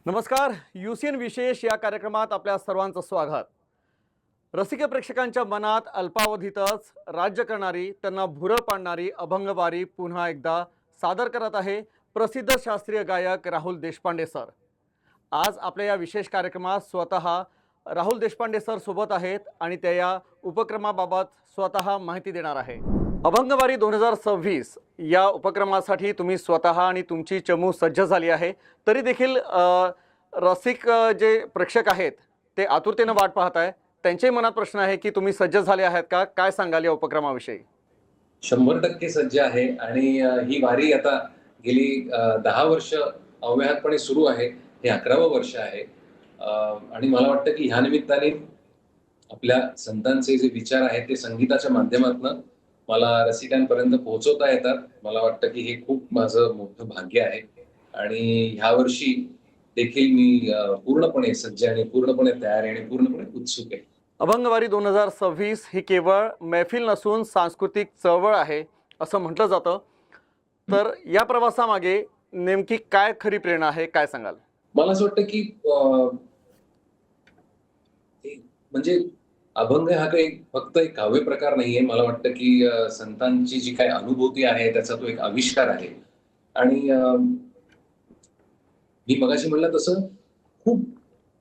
नमस्कार. युसीएन विशेष या कार्यक्रमात आपल्या सर्वांचं स्वागत. रसिक प्रेक्षकांच्या मनात अल्पावधीतच राज्य करणारी, त्यांना भुरळ पाडणारी अभंगवारी पुन्हा एकदा सादर करत आहे प्रसिद्ध शास्त्रीय गायक राहुल देशपांडे सर. आज आपल्या या विशेष कार्यक्रमात स्वतः राहुल देशपांडे सर सोबत आहेत आणि त्या या उपक्रमाबाबत स्वतः माहिती देणार आहे. अभंगवारी 2026 या उपक्रमासाठी तुम्ही स्वतः आणि तुमची चमू सज्ज झाली आहे. तरी देखील रसिक जे प्रेक्षक आहेत ते आतुरतेने वाट पाहत आहे. त्यांच्याही मनात प्रश्न आहे की तुम्ही सज्ज झाले आहात का? काय सांगाल या उपक्रमाविषयी? 100% सज्ज आहे आणि ही वारी आता गेली 10 वर्ष अव्याहतपणे सुरू आहे. हे 11वं वर्ष आहे. आणि मला वाटतं की ह्या निमित्ताने आपल्या संतांचे जे विचार आहेत ते संगीताच्या माध्यमातून मला रसिकांपर्यंत पोहोचवता येतात. मला वाटतं की हे खूप माझं मोठं भाग्य आहे आणि ह्या वर्षी देखील मी पूर्णपणे सज्ज आणि पूर्णपणे तयार आहे आणि पूर्णपणे उत्सुक आहे. अभंगवारी 2026 ही केवळ मैफिल नसून सांस्कृतिक चळवळ आहे असं म्हटलं जातं. तर या प्रवासामागे नेमकी काय खरी प्रेरणा आहे, काय सांगाल? मला असं वाटतं की म्हणजे अभंग हा काही फक्त एक काव्य प्रकार नाहीये. मला वाटतं की संतांची जी काही अनुभूती आहे त्याचा तो एक आविष्कार आहे आणि मी मगाशी म्हणलं तसं खूप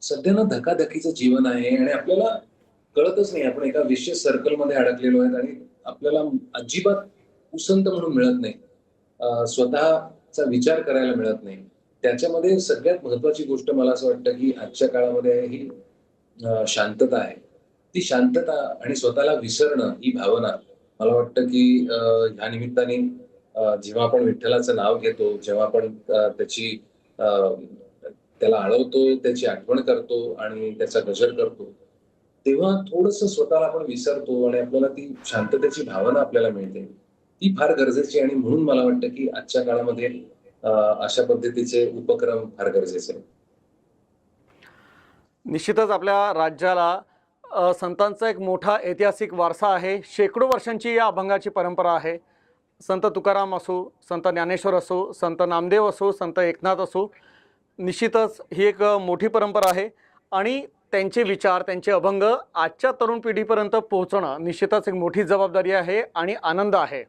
सध्या ना धकाधकीचं जीवन आहे आणि आपल्याला कळतच नाही, आपण एका विशेष सर्कलमध्ये अडकलेलो आहेत आणि आपल्याला अजिबात उसंत म्हणून मिळत नाही. स्वतःचा विचार करायला मिळत नाही. त्याच्यामध्ये सगळ्यात महत्वाची गोष्ट मला असं वाटतं की आजच्या काळामध्ये ही शांतता आहे. ती शांतता आणि स्वतःला विसरणं ही भावना मला वाटतं की ह्या निमित्ताने जेव्हा आपण विठ्ठलाचं नाव घेतो, जेव्हा आपण अ, त्याला आळवतो, त्याची आठवण करतो आणि त्याचा गजर करतो, तेव्हा थोडंसं स्वतःला आपण विसरतो आणि आपल्याला ती शांततेची भावना आपल्याला मिळते. ती फार गरजेची आणि म्हणून मला वाटतं की आजच्या काळामध्ये अ, अशा पद्धतीचे उपक्रम फार गरजेचे आहेत. निश्चितच आपल्या राज्याला संतांचा एक मोठा ऐतिहासिक वारसा आहे. शेकडो वर्षांची या अभंगाची परंपरा आहे. संत तुकाराम असो, संत ज्ञानेश्वर असो, संत नामदेव असो, संत एकनाथ असो, निश्चितच ही एक मोठी परंपरा आहे आणि त्यांचे विचार, त्यांचे अभंग आजच्या तरुण पिढीपर्यंत पोहोचणं निश्चितच एक मोठी जबाबदारी आहे आणि आनंद आहे.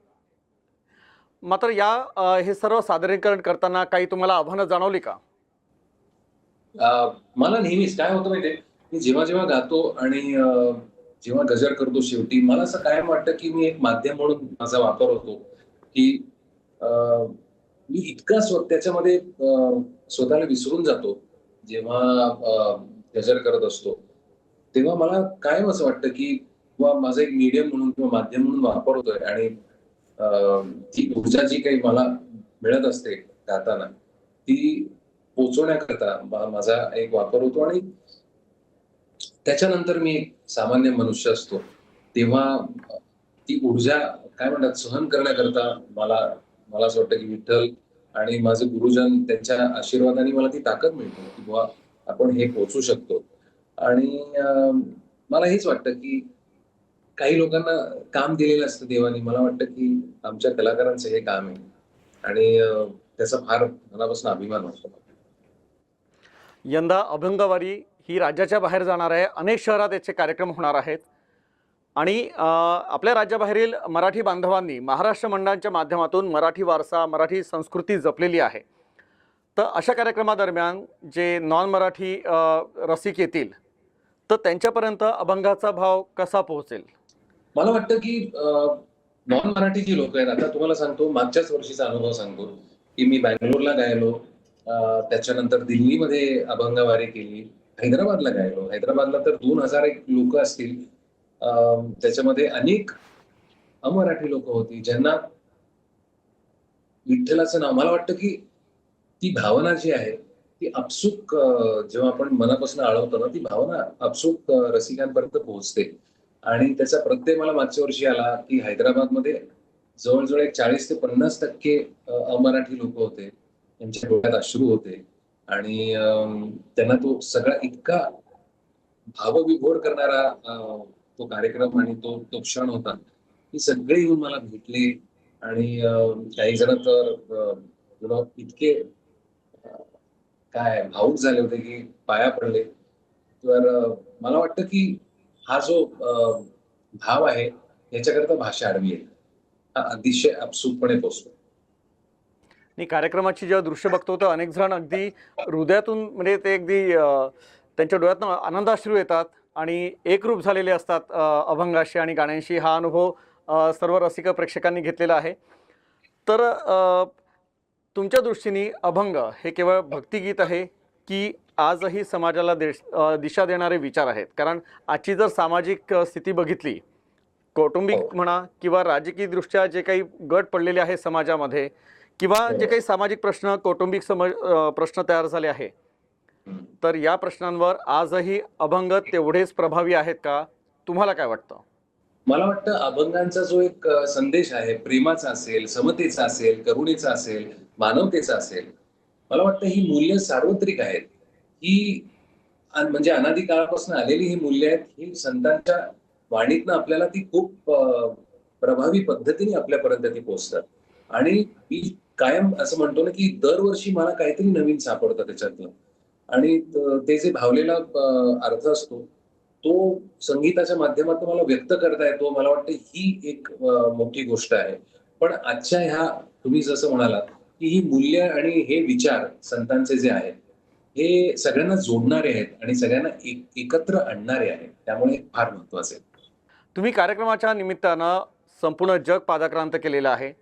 मात्र हे सर्व सादरीकरण करताना काही तुम्हाला आव्हानं जाणवली का? मला नेहमीच काय होतं माहितीये, मी जेव्हा गातो आणि जेव्हा गजर करतो शेवटी मला असं कायम वाटतं, की मी एक माध्यम म्हणून माझा वापर होतो, की अ, मी इतका त्याच्यामध्ये स्वतःला विसरून जातो. जेव्हा गजर करत असतो, तेव्हा मला कायम असं वाटतं, की किंवा माझा एक मीडियम म्हणून किंवा माध्यम म्हणून वापर होतोय आणि अ, ती ऊर्जा जी काही मला मिळत असते गाताना, ती पोहोचवण्याकरता माझा एक वापर होतो आणि त्याच्यानंतर मी एक सामान्य मनुष्य असतो. तेव्हा ती ऊर्जा काय म्हणतात सहन करण्याकरता मला मला असं वाटतं की विठ्ठल आणि माझे गुरुजन त्यांच्या आशीर्वादाने मला ती ताकद मिळते, की बुवा आपण हे पोहोचू शकतो. आणि मला हेच वाटतं की काही लोकांना काम दिलेलं असतं देवाने. मला वाटतं की आमच्या कलाकारांचं हे काम आहे आणि त्याचा फार मनापासून अभिमान वाटतो. यंदा अभंगवारी ही राज्याच्या बाहेर जाणार आहे. अनेक शहरात याचे कार्यक्रम होणार आहेत आणि आपल्या राज्याबाहेरील मराठी बांधवांनी महाराष्ट्र मंडळांच्या माध्यमातून मराठी वारसा, मराठी संस्कृती जपलेली आहे. तर अशा कार्यक्रमादरम्यान जे नॉन मराठी रसिक येतील, तर त्यांच्यापर्यंत अभंगाचा भाव कसा पोहोचेल? मला वाटतं की नॉन मराठी जी लोक आहेत, आता तुम्हाला सांगतो मागच्याच वर्षीचा अनुभव सांगतो, की मी बंगलोरला गायलो. त्याच्यानंतर दिल्लीमध्ये अभंगवारी केली. हैदराबादला गायलो. हैदराबादला तर 2000 एक लोकं असतील. अ, त्याच्यामध्ये अनेक अमराठी लोकं होती, ज्यांना विठ्ठलाचं नाव मला वाटतं की ती भावना जी आहे, ती आपसूक जेव्हा आपण मनापासून आळवतो ना, ती भावना आपसूक रसिकांपर्यंत पोहोचते. आणि त्याचा प्रत्यय मला मागच्या वर्षी आला, की हैदराबादमध्ये जवळ-जवळ एक 40% ते 50% अमराठी लोकं होते. त्यांच्या डोळ्यात अश्रू होते आणि त्यांना तो सगळा इतका भावविभोर करणारा तो कार्यक्रम आणि तो तो क्षण होता. ती सगळे येऊन मला भेटले आणि काही जण तर इतके काय भावुक झाले होते की पाया पडले. तर मला वाटतं की हा जो भाव आहे याच्याकरता भाषा आडवी आहे. हा अतिशय आपसूकपणे पोचतो. आणि कार्यक्रमाची जेव्हा दृश्य बघतो तर अनेक जण अगदी हृदयातून म्हणजे ते अगदी त्यांच्या डोळ्यातून आनंदाश्रू येतात आणि एकरूप झालेले असतात अभंगाशी आणि गाण्यांशी. हा अनुभव सर्व रसिक प्रेक्षकांनी घेतलेला आहे. तर तुमच्या दृष्टीने अभंग हे केवळ भक्तिगीत आहे की आजही समाजाला दिशा देणारे विचार आहेत? कारण आजची जर सामाजिक स्थिती बघितली, हो, कौटुंबिक म्हणा किंवा राजकीय दृष्ट्या जे काही गट पडलेले आहे समाजामध्ये किंवा जे बरोबर. काही सामाजिक प्रश्न कौटुंबिक प्रश्न तयार झाले आहे, हं. तर या प्रश्नांवर आजही अभंग तेवढेच प्रभावी आहेत का? तुम्हाला काय वाटतं? मला वाटतं अभंगांचा जो एक संदेश आहे, प्रेमाचा असेल, समतेचा असेल, करुणेचा असेल, मानवतेचा असेल. मला वाटतं ही मूल्य सार्वत्रिक आहेत. ही म्हणजे अनादी काळापासून आलेली ही मूल्य आहेत. ही संतांच्या वाणीतनं आपल्याला ती खूप प्रभावी पद्धतीने आपल्यापर्यंत ती पोहोचतात. आणि मी कायम असं म्हणतो ना, की दरवर्षी मला काहीतरी नवीन सापडतं त्याच्यातनं. आणि ते जे भावलेला अर्थ असतो, तो संगीताच्या माध्यमातून मला व्यक्त करता येतो. मला वाटतं ही एक मोठी गोष्ट आहे. पण आजच्या ह्या तुम्ही जसं म्हणालात, की ही मूल्य आणि हे विचार संतांचे जे आहेत, हे सगळ्यांना जोडणारे आहेत आणि सगळ्यांना एकत्र आणणारे आहेत. त्यामुळे फार महत्वाचे आहे. तुम्ही कार्यक्रमाच्या निमित्तानं संपूर्ण जग पादाक्रांत केलेलं आहे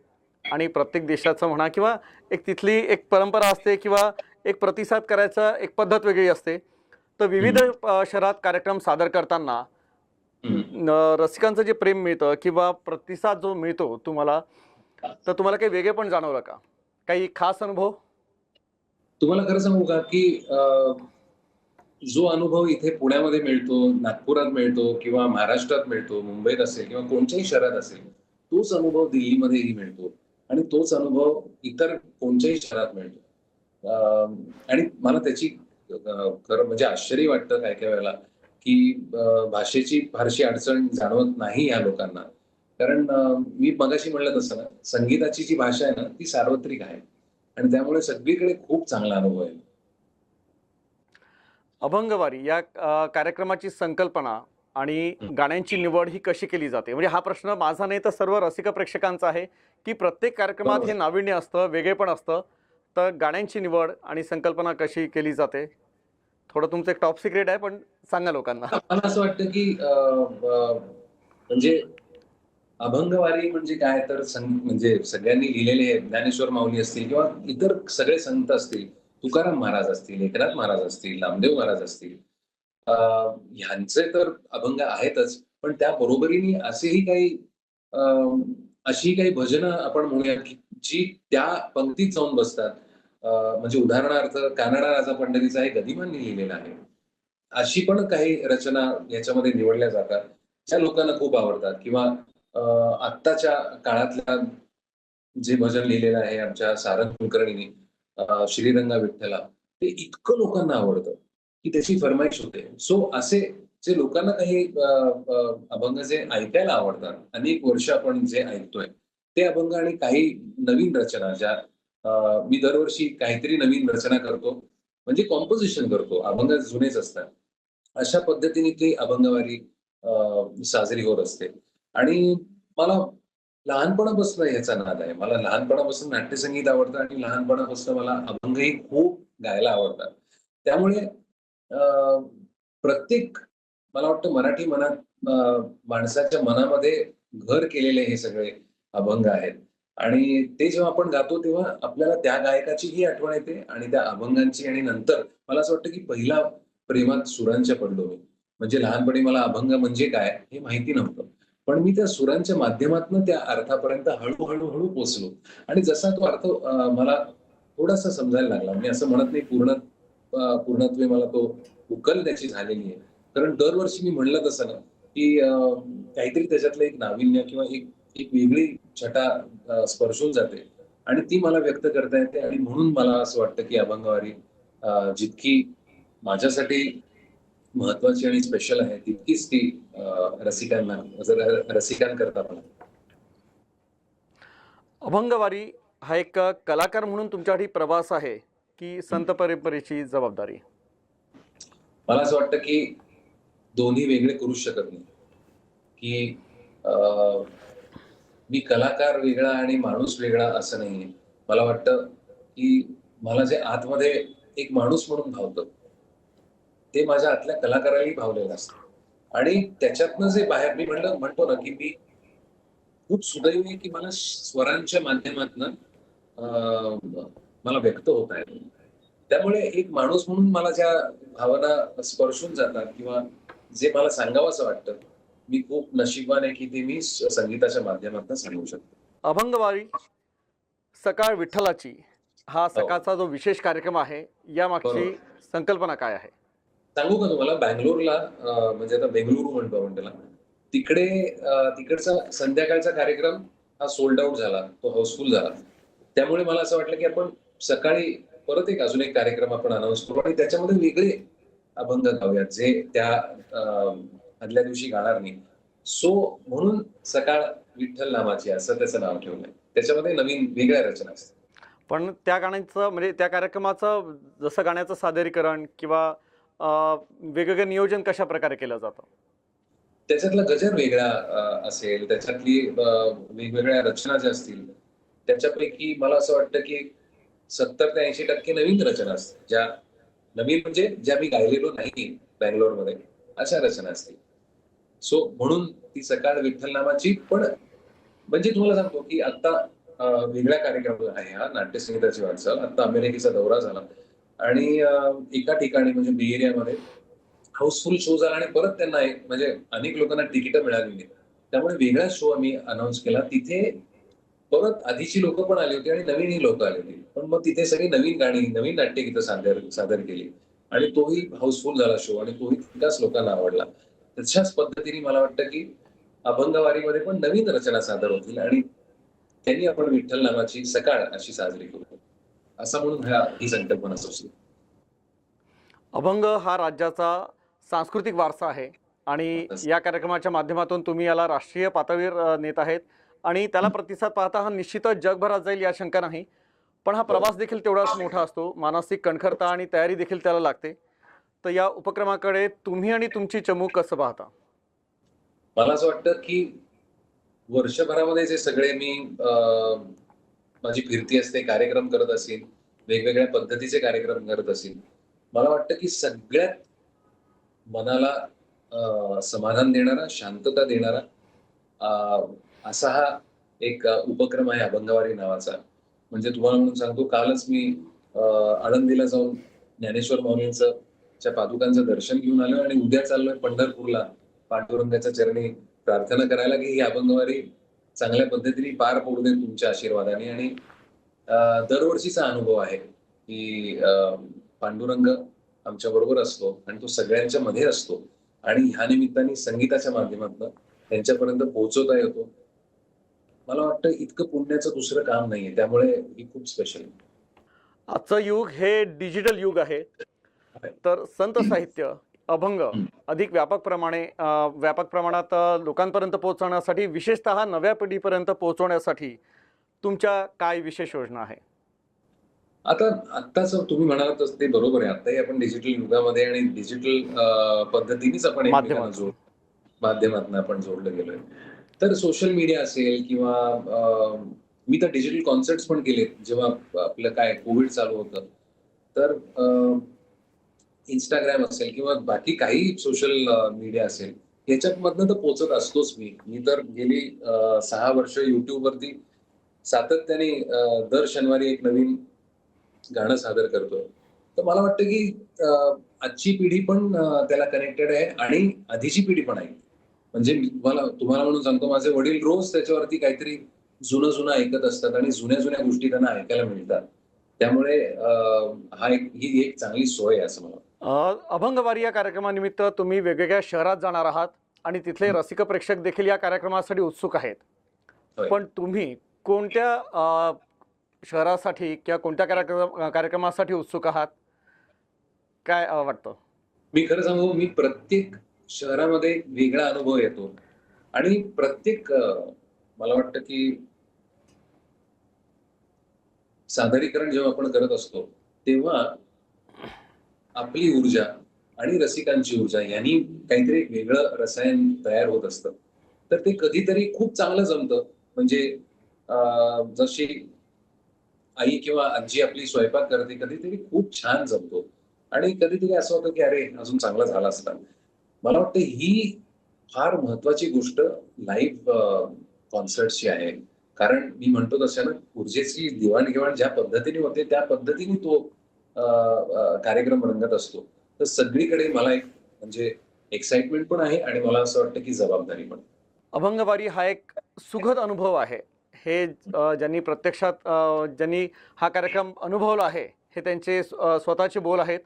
आणि प्रत्येक देशाचं म्हणा किंवा एक तिथली एक परंपरा असते किंवा एक प्रतिसाद करायचा एक पद्धत वेगळी असते. तर विविध हं, शहरात कार्यक्रम सादर करताना हं. रसिकांचं जे प्रेम मिळतं किंवा प्रतिसाद जो मिळतो तुम्हाला, तर तुम्हाला काही वेगळेपण जाणवलं का? काही खास अनुभव? तुम्हाला खरं सांगू का, की जो अनुभव इथे पुण्यामध्ये मिळतो, नागपुरात मिळतो किंवा महाराष्ट्रात मिळतो, मुंबईत असेल किंवा कोणत्याही शहरात असेल, तोच अनुभव दिल्लीमध्येही मिळतो आणि तोच अनुभव इतर कोणत्याही शहरात मिळतो. आणि मला त्याची खरं म्हणजे आश्चर्य वाटतं काही-काही वेळेला, की भाषेची फारशी अडचण जाणवत नाही या लोकांना. कारण मी मगाशी म्हणलं तसं ना, संगीताची जी भाषा आहे ना, ती सार्वत्रिक आहे आणि त्यामुळे सगळीकडे खूप चांगला अनुभव आहे. अभंगवारी या कार्यक्रमाची संकल्पना आणि हं, गाण्यांची निवड ही कशी केली जाते? म्हणजे हा प्रश्न माझा नाही तर सर्व रसिक प्रेक्षकांचा आहे, की प्रत्येक कार्यक्रमात हे बरोबर. नाविन्य असतं, वेगळेपण असतं. तर गाण्यांची निवड आणि संकल्पना कशी केली जाते? थोडं तुमचं एक टॉप सिक्रेट आहे, पण सांगा लोकांना. मला असं वाटतं, की म्हणजे अभंगवारी म्हणजे काय तर म्हणजे सगळ्यांनी लिहिलेले ज्ञानेश्वर माऊली असतील किंवा इतर सगळे संत असतील, तुकाराम महाराज असतील, एकनाथ महाराज असतील, नामदेव महाराज असतील. ह्यांचे तर अभंग आहेतच, पण त्या बरोबरीने असेही काही अ, अशी काही भजनं आपण म्हणूया, की जी त्या पंक्तीत जाऊन बसतात. म्हणजे उदाहरणार्थ कानडा राजा पंढरीचा एक गदिमांनी लिहिलेला आहे. अशी पण काही रचना याच्यामध्ये निवडल्या जातात, ज्या लोकांना खूप आवडतात किंवा अ, आत्ताच्या काळातल्या जे भजन लिहिलेलं आहे आमच्या सारंग कुलकर्णींनी श्रीरंगा विठ्ठला, ते इतकं लोकांना आवडतं, की त्याची फर्माईश होते. सो असे जे लोकांना काही अभंग जे ऐकायला आवडतात, अनेक वर्ष आपण जे ऐकतोय, ते अभंग आणि काही नवीन रचना ज्या मी दरवर्षी काहीतरी नवीन रचना करतो, म्हणजे कॉम्पोझिशन करतो. अभंग जुनेच असतात. अशा पद्धतीने ती अभंगवारी साजरी होत असते आणि मला लहानपणापासून ह्याचा नाद आहे. मला लहानपणापासून नाट्यसंगीत आवडतं आणि लहानपणापासून मला अभंगही खूप गायला आवडतात. त्यामुळे अ, प्रत्येक मला वाटतं मराठी मनात माणसाच्या मनामध्ये घर केलेले हे सगळे अभंग आहेत आणि ते जेव्हा आपण गातो तेव्हा आपल्याला त्या गायकाचीही आठवण येते आणि त्या अभंगांची आणि नंतर मला असं वाटतं की पहिला प्रेमात सुरांच्या पडलो मी. म्हणजे लहानपणी मला अभंग म्हणजे काय हे माहिती नव्हतं. पण मी त्या सुरांच्या माध्यमातून त्या अर्थापर्यंत हळू पोहोचलो आणि जसा तो अर्थ मला थोडासा समजायला लागला. मी असं म्हणत नाही पूर्णत्वे मला तो उकल त्याची झालेली आहे. कारण दरवर्षी मी म्हणलं तसं ना, की काहीतरी त्याच्यातलं एक नाविन्य किंवा एक एक वेगळी छटा स्पर्शून जाते आणि ती मला व्यक्त करता येते आणि म्हणून मला असं वाटतं, की अभंगवारी जितकी माझ्यासाठी महत्वाची आणि स्पेशल आहे, तितकीच ती रसिकांना रसिकांकरता पण आहे. अभंगवारी हा एक कलाकार म्हणून तुमच्यासाठी प्रवास आहे की संत परंपरेची जबाबदारी? मला असं वाटतं की दोन्ही वेगळे करूच शकत नाही. की अ, मी कलाकार वेगळा आणि माणूस वेगळा असं नाहीये. मला वाटतं की मला जे आतमध्ये एक माणूस म्हणून भावतं, ते माझ्या आतल्या कलाकारालाही भावलेलं असतं. आणि त्याच्यातनं जे बाहेर मी म्हणतो ना, की मी खूप सुदैवी आहे, की मला स्वरांच्या माध्यमातनं मला व्यक्त होता येतं. त्यामुळे एक माणूस म्हणून मला ज्या भावना स्पर्शून जातात किंवा जे मला सांगावसं वाटतं, मी खूप नशीबवान आहे, की ते मी संगीताच्या माध्यमातून सांगू शकतो. अभंगवारी सकाळ विठ्ठलाची हा हो, सकाळचा जो विशेष कार्यक्रम आहे, यामागची बरोबर. संकल्पना काय आहे? सांगू का तुम्हाला बंगलोरला म्हणजे आता बेंगळुरू म्हणतो आपण त्याला. तिकडे तिकडचा संध्याकाळचा कार्यक्रम हा सोल्ड आउट झाला. तो हाऊसफुल झाला. त्यामुळे मला असं वाटलं, की आपण सकाळी परत एक अजून एक कार्यक्रम आपण अनाउन्स करू आणि त्याच्यामध्ये वेगळे अभंग गाऊयात, जे त्या आदल्या दिवशी गाणार नाही. सो म्हणून सकाळ विठ्ठल नामाची असं त्याचं नाव ठेवलंय. त्याच्यामध्ये नवीन वेगळ्या रचना असतात. पण त्या गाण्याचं म्हणजे त्या कार्यक्रमाचं जसं गाण्याचं सादरीकरण किंवा अ, वेगवेगळं नियोजन कशाप्रकारे केलं जातं? त्याच्यातला गजर वेगळा असेल, त्याच्यातली वेगवेगळ्या रचना ज्या असतील, त्याच्यापैकी मला असं वाटतं, की 70% ते 80% नवीन रचना असतील. ज्या नवीन म्हणजे ज्या मी गायलेलो नाही बंगलोरमध्ये, अशा रचना असतील. सो म्हणून ती सकाळ विठ्ठल नामाची पण म्हणजे तुम्हाला सांगतो, की आता वेगळा कार्यक्रम आहे हा नाट्यसंगीताची वाटचाल. आता अमेरिकेचा दौरा झाला आणि एका ठिकाणी म्हणजे बी एरियामध्ये हाऊसफुल शो झाला आणि परत त्यांना एक म्हणजे अनेक लोकांना तिकीटं मिळाली नाहीत. त्यामुळे वेगळा शो आम्ही अनाउन्स केला. तिथे परत आधीची लोकं पण आली होती आणि नवीनही लोकं आली होती. पण मग तिथे सगळी नवीन गाणी, नवीन नाट्यगीतं सादर सादर केली आणि तोही हाऊसफुल झाला शो आणि तोही तितकाच लोकांना आवडला. तशाच पद्धतीने मला वाटतं, की अभंगवारीमध्ये पण नवीन रचना सादर होतील आणि त्यांनी आपण विठ्ठल नामाची सकाळ अशी साजरी करू. असं म्हणून ही संकल्पना सुचली. अभंग हा राज्याचा सांस्कृतिक वारसा आहे आणि या कार्यक्रमाच्या माध्यमातून तुम्ही याला राष्ट्रीय पातळीवर नेत आहेत आणि त्याला प्रतिसाद पाहता हा निश्चितच जगभरात जाईल या शंका नाही. पण हा हो. प्रवास देखील तेवढाच मोठा असतो. मानसिक कणखरता आणि तयारी देखील त्याला लागते. तर या उपक्रमाकडे तुम्ही आणि तुमची चमू कसं पाहता? मला असं वाटतं, की वर्षभरामध्ये जे सगळे मी माझी फिरती असते, कार्यक्रम करत असीन, वेगवेगळ्या पद्धतीचे कार्यक्रम करत असीन. मला वाटतं, की सगळ्यात मनाला समाधान देणारा, शांतता देणारा अ, असा हा एक उपक्रम आहे अभंगवारी नावाचा. म्हणजे तुम्हाला म्हणून सांगतो कालच मी अ, आळंदीला जाऊन ज्ञानेश्वर माऊलींचं च्या पादुकांचं दर्शन घेऊन आलोय आणि उद्या चाललोय पंढरपूरला पांडुरंगाच्या चरणी प्रार्थना करायला, की ही अभंगवारी चांगल्या पद्धतीने पार पडू दे तुमच्या आशीर्वादाने आणि अ, दरवर्षीचा अनुभव आहे, की पांडुरंग आमच्याबरोबर असतो आणि तो सगळ्यांच्या मध्ये असतो आणि ह्या निमित्ताने संगीताच्या माध्यमातून त्यांच्यापर्यंत पोहोचवता येतो. मला वाटतं इतकं पुण्याचं दुसरं काम नाहीये. त्यामुळे ही खूप स्पेशल आजचं युग हे डिजिटल युग आहे. आहे. तर संत साहित्य, अभंग हं. अधिक व्यापक प्रमाणात लोकांपर्यंत पोहोचवण्यासाठी विशेषतः नव्या पिढीपर्यंत पोहोचवण्यासाठी तुमच्या काय विशेष योजना आहे? आता आत्ताच तुम्ही म्हणालातच ते बरोबर आहे. आत्ताही आपण डिजिटल युगामध्ये आणि डिजिटल पद्धतीनेच आपण एकमेकांना माध्यमातून. माध्यमातून आपण जोडलं गेलोय. तर सोशल मीडिया असेल किंवा मी तर डिजिटल कॉन्सर्ट्स पण केलेत. जेव्हा आपलं काय कोविड चालू होतं. तर Instagram असेल किंवा बाकी काही सोशल मीडिया असेल, याच्यामधनं तर पोहचत असतोच मी. मी तर गेली 6 वर्ष YouTubeवरती सातत्याने दर शनिवारी एक नवीन गाणं सादर करतोय. तर मला वाटतं की आजची पिढी पण त्याला कनेक्टेड आहे आणि आधीची पिढी पण आहे. म्हणजे मी तुम्हाला म्हणून सांगतो माझे वडील रोज त्याच्यावरती काहीतरी जुनं-जुनं ऐकत असतात आणि जुन्या-जुन्या गोष्टी त्यांना ऐकायला मिळतात. त्यामुळे ही एक चांगली सोय आहे असं मला वाटतं. अभंगवारी या कार्यक्रमानिमित्त तुम्ही वेगवेगळ्या शहरात जाणार आहात आणि तिथले हं. रसिक प्रेक्षक देखील या कार्यक्रमासाठी उत्सुक आहेत. होय. पण तुम्ही कोणत्या शहरासाठी किंवा कोणत्या कार्यक्रमासाठी उत्सुक आहात? काय वाटतं? मी खरं सांगू, मी प्रत्येक शहरामध्ये एक वेगळा अनुभव येतो आणि प्रत्येक मला वाटतं की सादरीकरण जेव्हा आपण करत असतो, तेव्हा आपली ऊर्जा आणि रसिकांची ऊर्जा यांनी काहीतरी एक वेगळं रसायन तयार होत असतं. तर ते कधीतरी खूप चांगलं जमतं. म्हणजे जशी आई किंवा आजी आपली स्वयंपाक करते, कधीतरी खूप छान जमतो आणि कधीतरी असं होतं, की अरे अजून चांगला झाला असता. मला वाटतं ही फार महत्वाची गोष्ट लाईव्ह कॉन्सर्ट्सची आहे. कारण मी म्हणतो तसं ना, ऊर्जेची देवाण-घेवाण ज्या पद्धतीने होते, त्या पद्धतीने तो कार्यक्रम रंगत असतो. तर सगळीकडे मला एक म्हणजे एक्साइटमेंट पण आहे आणि मला असं वाटतं, की जबाबदारी पण. अभंगवारी हा एक सुखद अनुभव आहे. हे ज्यांनी प्रत्यक्षात ज्यांनी हा कार्यक्रम अनुभवला आहे, हे त्यांचे स्वतःचे बोल आहेत.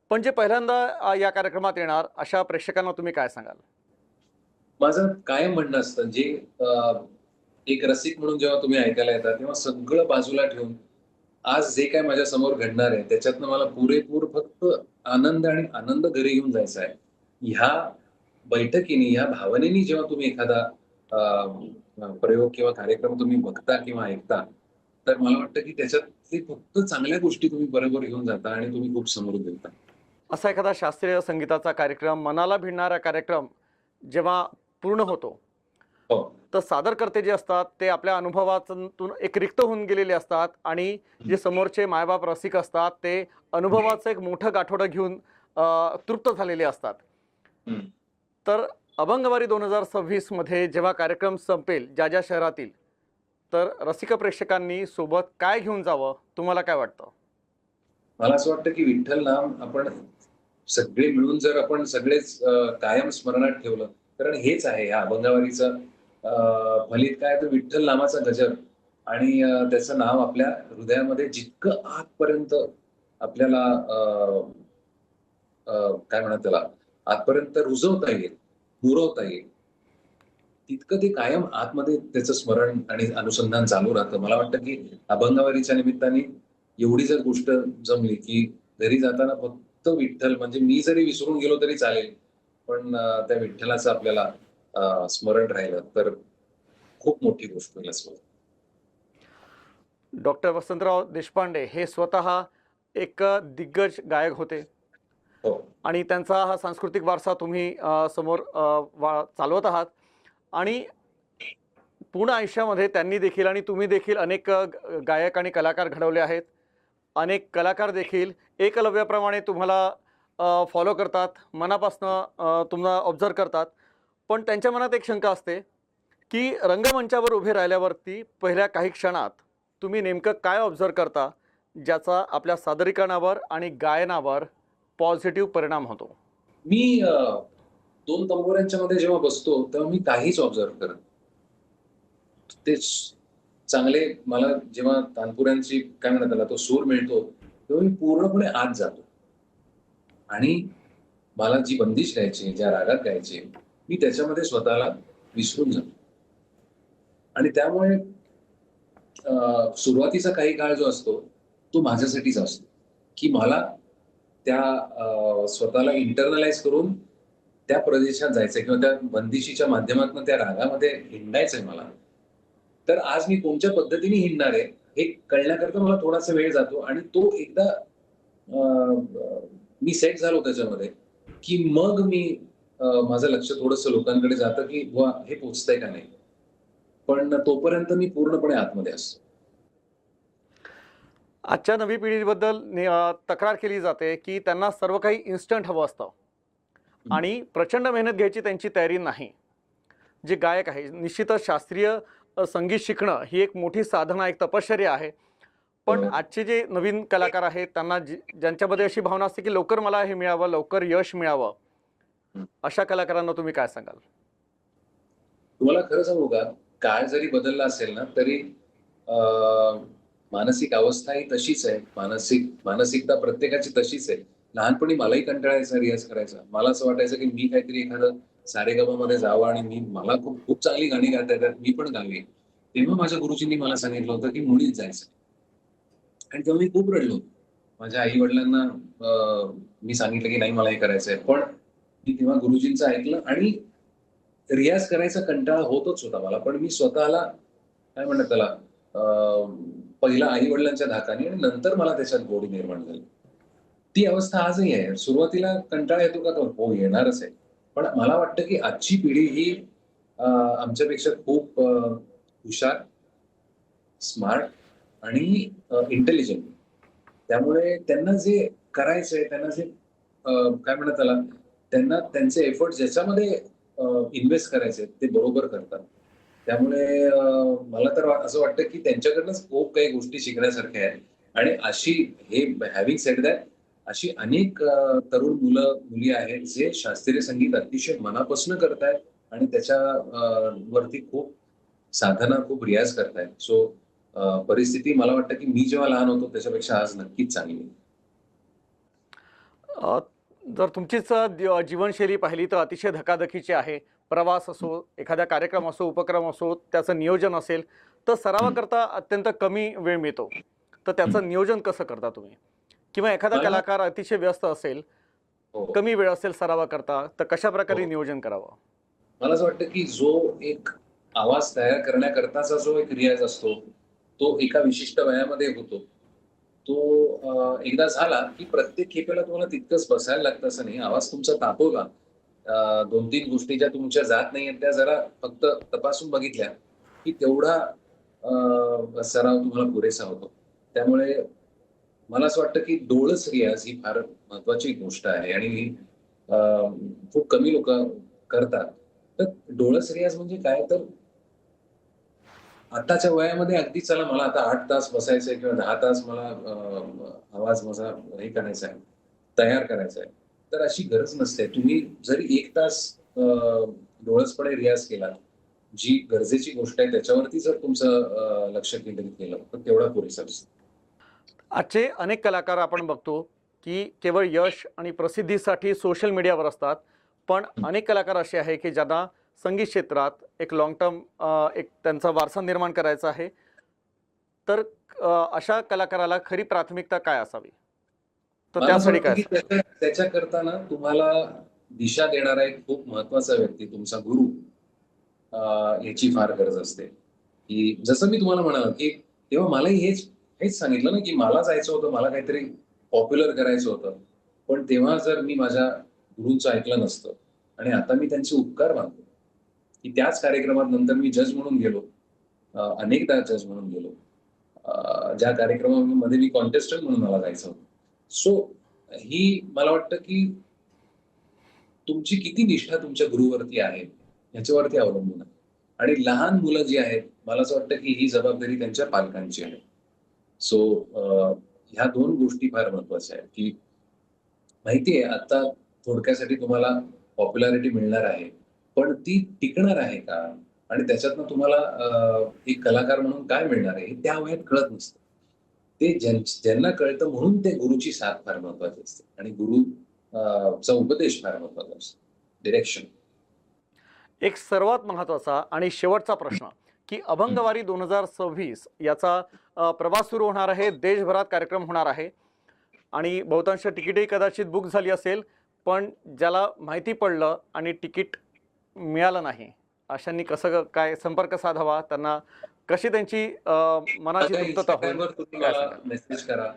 पण जे पहिल्यांदा या कार्यक्रमात येणार अशा प्रेक्षकांना तुम्ही काय सांगाल? माझं कायम म्हणणं असतं, जे एक रसिक म्हणून जेव्हा तुम्ही ऐकायला येता, तेव्हा सगळं बाजूला ठेवून, आज जे काही माझ्या समोर घडणार आहे, त्याच्यातनं मला पुरेपूर फक्त आनंद आणि आनंद घरी घेऊन जायचा आहे. ह्या बैठकीने, ह्या भावनेने जेव्हा तुम्ही एखादा अ, प्रयोग किंवा कार्यक्रम तुम्ही बघता किंवा ऐकता, तर मला वाटतं की त्याच्यातली फक्त चांगल्या गोष्टी तुम्ही बरोबर घेऊन जाता आणि तुम्ही खूप समृद्ध होता. असा एखादा शास्त्रीय संगीताचा कार्यक्रम, मनाला भिडणारा कार्यक्रम जेव्हा पूर्ण होतो, हो. तर सादरकर्ते जे असतात ते आपल्या अनुभवातून एक रिक्त होऊन गेलेले असतात आणि हं, जे समोरचे मायबाप रसिक असतात ते अनुभवाचं एक मोठं गाठोडं घेऊन तृप्त झालेले असतात. हं. तर अभंगवारी 2026 मध्ये जेव्हा कार्यक्रम संपेल ज्या शहरातील, तर रसिक प्रेक्षकांनी सोबत काय घेऊन जावं, तुम्हाला काय वाटतं? मला असं वाटतं की विठ्ठल नाम आपण सगळे मिळून जर आपण सगळेच कायम स्मरणात ठेवलं, कारण हेच आहे या अभंगावरीचं फलित काय तर विठ्ठल नामाचा गजर आणि त्याचं नाव आपल्या हृदयामध्ये जितकं आतपर्यंत आपल्याला काय म्हणतात त्याला, आतपर्यंत रुजवता येईल, मुरवता येईल, तितकं ते कायम आतमध्ये त्याचं स्मरण आणि अनुसंधान चालू राहतं. मला वाटतं की अभंगावरीच्या निमित्ताने एवढी जर गोष्ट जमली, की घरी जाताना फक्त विठ्ठल म्हणजे मी जरी विसरून गेलो तरी चालेल. पण त्या विठ्ठलाचं आपल्याला स्मरण राहिलं तर खूप मोठी गोष्ट होईल असं मला डॉक्टर वसंतराव देशपांडे हे स्वतः एक दिग्गज गायक होते हो. आणि त्यांचा हा सांस्कृतिक वारसा तुम्ही समोर चालवत आहात आणि पूर्ण आयुष्यामध्ये त्यांनी देखील आणि तुम्ही देखील अनेक गायक आणि कलाकार घडवले आहेत. अनेक कलाकार देखील एकलव्याप्रमाणे तुम्हाला फॉलो करतात, मनापासनं तुम्हाला ऑब्झर्व्ह करतात. पण त्यांच्या मनात एक शंका असते, की रंगमंचावर उभे राहिल्यावरती पहिल्या काही क्षणात तुम्ही नेमकं काय ऑब्झर्व्ह करता, ज्याचा आपल्या सादरीकरणावर आणि गायनावर पॉझिटिव्ह परिणाम होतो? मी 2 तंबोऱ्यांच्या मध्ये जेव्हा बसतो, तेव्हा मी काहीच ऑब्झर्व्ह करत तेच चांगले मला जेव्हा तानपुऱ्यांची काय म्हणतात त्याला तो सूर मिळतो, तेव्हा मी पूर्णपणे आत जातो. आणि मला जी बंदिश गायची, ज्या रागात गायची, मी त्याच्यामध्ये स्वतःला विसरून जातो. आणि त्यामुळे सुरुवातीचा काही काळ जो असतो, तो माझ्यासाठीच असतो, की मला त्या स्वतःला इंटरनलाइज करून त्या प्रदेशात जायचंय किंवा त्या बंदिशीच्या माध्यमातून त्या रागामध्ये हिंडायचंय मला. तर आज मी कोणत्या पद्धतीने हिंडणार आहे, हे कळण्याकरता मला थोडासा वेळ जातो आणि तो एकदा मी सेट झालो त्याच्यामध्ये, की मग मी माझं लक्ष थोडंसं लोकांकडे जातं, की बुवा हे पोहोचतंय का नाही? पण तोपर्यंत मी पूर्णपणे आतमध्ये असतो. आजच्या नवी पिढीबद्दल तक्रार केली जाते, की त्यांना सर्व काही इन्स्टंट हवं असतं हं. आणि प्रचंड मेहनत घ्यायची त्यांची तयारी नाही. जे गायक आहे, निश्चितच शास्त्रीय संगीत शिकणं ही एक मोठी साधना, एक तपश्चर्या आहे. पण हो. आजचे जे नवीन कलाकार आहेत, त्यांना ज्यांच्यामध्ये अशी भावना असते, की लवकर मला हे मिळावं, लवकर यश मिळावं, हं. अशा कलाकारांना तुम्ही काय सांगाल? तुम्हाला खरं सांगू का? काळ जरी बदलला असेल ना, तरी अ, मानसिक अवस्था ही तशीच आहे. मानसिकता प्रत्येकाची तशीच आहे. लहानपणी मलाही कंटाळा यायचा रियाज करायचा. मला असं वाटायचं, की मी काहीतरी एखादं सारेगममध्ये जावं आणि मला खूप खूप चांगली गाणी गाता येतात, मी पण गावी. तेव्हा माझ्या गुरुजींनी मला सांगितलं होतं, की मुळीच जायचं. आणि तेव्हा मी खूप रडलो. माझ्या आई-वडिलांना मी सांगितलं, की नाही मला हे करायचंय. पण मी तेव्हा गुरुजींचं ऐकलं आणि रियाज करायचा कंटाळा होतच होता मला. पण मी स्वतःला काय म्हणतात त्याला पहिला आई वडिलांच्या धाकाने आणि नंतर मला त्याच्यात गोडी निर्माण झाली. ती अवस्था आजही आहे. सुरुवातीला कंटाळा येतो का? तो हो, येणारच आहे. पण मला वाटतं की आजची पिढी ही आमच्यापेक्षा खूप हुशार, स्मार्ट आणि इंटेलिजंट. त्यामुळे त्यांना जे करायचंय, त्यांना जे काय म्हणतात त्याला, त्यांना त्यांचे एफर्ट्स ज्याच्यामध्ये इन्व्हेस्ट करायचे ते बरोबर करतात. त्यामुळे मला तर असं वाटतं की त्यांच्याकडनंच खूप काही गोष्टी शिकण्यासारख्या आहेत. आणि अशी हे हॅव्हिंग सेड दॅट अशी अनेक तरुण मुलं-मुली आहेत जे शास्त्रीय संगीत अतिशय मनापासून करतायत आणि त्याच्या वरती खूप साधना, खूप रियाज करतायत. सो परिस्थिती मला वाटतं की मी जेव्हा लहान होतो त्याच्यापेक्षा आज नक्कीच चांगली आहे. अ, जर तुमचीच जीवनशैली पाहिली तर अतिशय धकाधकीची आहे. प्रवास असो, एखादा कार्यक्रम असो, उपक्रम असो, त्याचं नियोजन असेल, तर हं, सरावाकरता अत्यंत कमी वेळ मिळतो. तर हं. त्याचं नियोजन कसं करता तुम्ही? किंवा एखादा मला कलाकार अतिशय व्यस्त असेल, हो, कमी वेळ असेल सरावाकरता, तर कशाप्रकारे हो. नियोजन करावं? मला असं वाटतं की जो एक आवाज तयार करण्याकरताचा जो एक रियाज असतो, तो एका विशिष्ट वयामध्ये होतो. तो एकदा झाला की प्रत्येक खेपेला तुम्हाला तितकंच बसायला लागतं असं नाही. आवाज तुमचा तापवला, 2-3 गोष्टी ज्या तुमच्या जात नाहीयेत त्या जरा फक्त तपासून बघितल्या, की तेवढा सराव तुम्हाला पुरेसा होतो. त्यामुळे मला असं वाटतं की डोळस रियाज ही फार महत्वाची गोष्ट आहे आणि ही अ, खूप कमी लोकं करतात. तर डोळस रियाज म्हणजे काय? तर आताच्या वयामध्ये अगदी चला मला आता 8 तास बसायचंय किंवा 10 तास मला आवाज माझा हे करायचा आहे, तयार करायचा आहे. तर अशी गरज नसते. तुम्ही जरी 1 तास डोळसपणे रियाज केला, जी गरजेची गोष्ट आहे त्याच्यावरती जर तुमचं लक्ष केंद्रित केलं, तर तेवढा पुरेसा असतो. आजचे अनेक कलाकार आपण बघतो, की केवळ यश आणि प्रसिद्धीसाठी सोशल मीडियावर असतात. पण हं. अनेक कलाकार असे आहे, की ज्यांना संगीत क्षेत्रात एक लाँग टर्म एक त्यांचा वारसा निर्माण करायचा आहे. तर अशा कलाकाराला खरी प्राथमिकता काय असावी? तर मला असं त्यासाठी वाटतं काय की असावं? त्याच्याकरता ना तुम्हाला दिशा देणारा एक खूप महत्वाचा व्यक्ती तुमचा गुरु याची फार गरज असते. की जसं मी तुम्हाला म्हणालो, की तेव्हा मलाही हेच हेच सांगितलं ना, की मला जायचं होतं, मला काहीतरी पॉप्युलर करायचं होतं. पण तेव्हा जर मी माझ्या गुरूंचं ऐकलं नसतं आणि आता मी त्यांचे उपकार मानतो, की त्याच कार्यक्रमात नंतर मी जज म्हणून गेलो. अनेकदा जज म्हणून गेलो. ज्या कार्यक्रमामध्ये मी कॉन्टेस्टंट म्हणून मला जायचं होतं. सो ही मला वाटतं, की तुमची किती निष्ठा तुमच्या गुरुवरती आहे, ह्याच्यावरती अवलंबून आहे. आणि लहान मुलं जी आहेत, मला असं वाटतं, की ही जबाबदारी त्यांच्या पालकांची आहे. सो ह्या 2 गोष्टी फार महत्त्वाच्या आहेत, की माहिती आहे आता थोडक्यासाठी तुम्हाला पॉप्युलॅरिटी मिळणार आहे. पण ती टिकणार आहे का? आणि त्याच्यातनं तुम्हाला एक कलाकार म्हणून काय मिळणार आहे, हे त्या वयात कळत नसतं. ते ज्यांना कळतं म्हणून ते गुरुची साथ फार महत्त्वाची असते आणि गुरु चा उपदेश फार महत्त्वाचा असतो. डिरेक्शन. एक सर्वात महत्त्वाचा आणि शेवटचा प्रश्न, की हं. अभंगवारी 2026 याचा प्रवास सुरू होणार आहे. देशभरात कार्यक्रम होणार आहे आणि बहुतांश तिकीटही कदाचित बुक झाली असेल. पण ज्याला माहिती पडलं आणि तिकीट मिळालं नाही, अशांनी कसं काय संपर्क साधावा? त्यांना कशी त्यांची मनाची माझ्या तृप्तता होईल? Instagramवर तुम्ही काय मला सांगाल? मेसेज करा.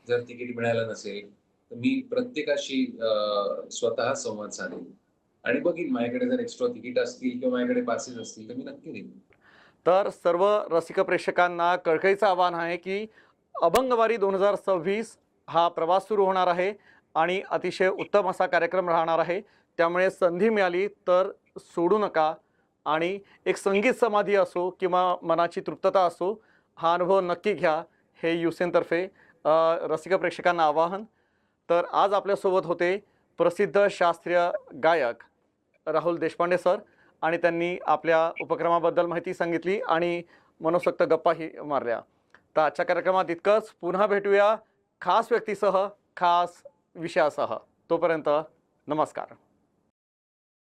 जर तिकीट मिळालं नसेल, तर मी प्रत्येकाशी स्वतः संवाद साधेन आणि बघीन माझ्याकडे जर एक्स्ट्रा तिकीट असतील किंवा माझ्याकडे पासेस असतील, तर मी नक्की देईन. तर सर्व रसिक प्रेक्षकांना कळकळीचं आवाहन आहे, की अभंगवारी 2026 हा प्रवास सुरू होणार आहे आणि अतिशय उत्तम असा कार्यक्रम राहणार आहे. त्यामुळे संधी मिळाली तर सोडू नका आणि एक संगीत समाधी असो किंवा मनाची तृप्तता असो, हा अनुभव नक्की घ्या. हे युसेनतर्फे रसिक प्रेक्षकांना आवाहन. तर आज आपल्यासोबत होते प्रसिद्ध शास्त्रीय गायक राहुल देशपांडे सर आणि त्यांनी आपल्या उपक्रमाबद्दल माहिती सांगितली आणि मनोसक्त गप्पाही मारल्या. तर आजच्या कार्यक्रमात इतकंच. पुन्हा भेटूया खास व्यक्तीसह, खास विषयासह. तोपर्यंत नमस्कार.